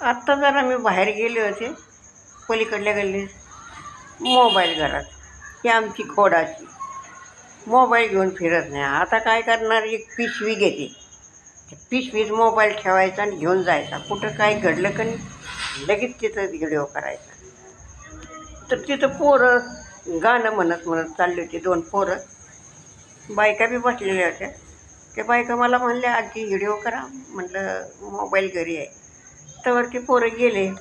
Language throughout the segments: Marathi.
आत्ता जरा मी बाहेर गेले होते, पलीकडल्या गल्लीत. मोबाईल घरात, ही आमची खोडाची. मोबाईल घेऊन फिरत नाही. आता काय करणार, एक पिशवी घेते, त्या पिशवीत मोबाईल ठेवायचा आणि घेऊन जायचा. कुठं काय घडलं का नाही, लगेच तिथं व्हिडिओ करायचा. तर तिथं पोरं गाणं म्हणत म्हणत चालले होते, 2 पोरं. बायका बी बसलेल्या होत्या. त्या बायका मला म्हणल्या, आजी व्हिडिओ करा. म्हटलं मोबाईल घरी आहे. तर ते पोरं गेले.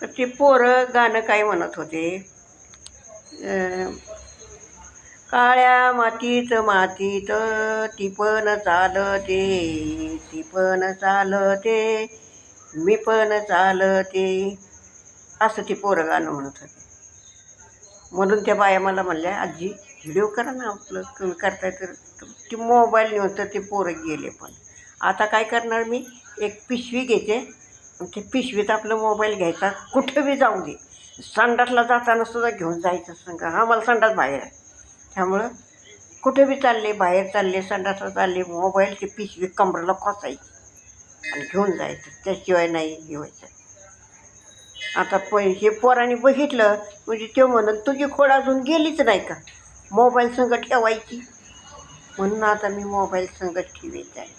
तर ते पोरं गाणं काय म्हणत होते, अं, काळ्या मातीत मातीत ती चालते, ती चालते, मी पण चालते, असं ते पोरं गाणं म्हणत होते. म्हणून त्या बाया मला म्हणल्या, आजी व्हिडिओ करा ना, आपलं तुम्ही करताय तर. ती मोबाईल नव्हतं, ते पोरं गेले. पण आता काय करणार, मी एक पिशवी घेते आणि त्या पिशवीत आपलं मोबाईल घ्यायचा, कुठं बी जाऊ दे. संडासला जाताना सुद्धा घेऊन जायचं. सांगा, हा मला संडास बाहेर आहे, त्यामुळं कुठे बी चालले, बाहेर चालले, संडासला चालले, मोबाईलची पिशवी कमरेला खोसायची आणि घेऊन जायचं. त्याशिवाय नाही घेवायचं. आता हे पोरांनी बघितलं म्हणजे ते म्हणून तुझी खोड अजून गेलीच नाही का, मोबाईल संग ठेवायची. म्हणून आता मी मोबाईल संग ठेवायचा आहे.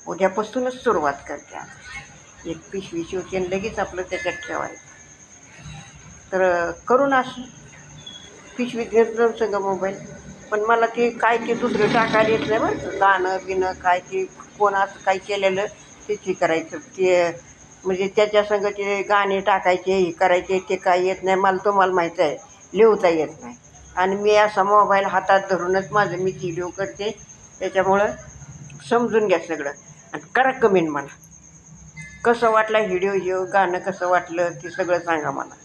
उद्यापासूनच सुरुवात करते. आता एक पिशवी शिवते आणि लगेच आपलं त्याच्यात ठेवायचं. तर करून असं पिशवीत घेत जाऊन संग मोबाईल. पण मला ते काय ते दुसरं टाकायला येत नाही बरं का. गाणं बिणं काय ते कोण असं काय केलेलं तेच करायचं. ते म्हणजे त्याच्या संग ते गाणे टाकायचे, हे करायचे, ते काय येत नाही मला. तुम्हाला माहीत आहे, लिहता येत नाही. आणि मी असा मोबाईल हातात धरूनच माझं मी व्हिडिओ करते. त्याच्यामुळं समजून घ्या सगळं आणि करा कमेंट. मला कसं वाटलं व्हिडिओ, गाणं कसं वाटलं ते सगळं सांगा मला.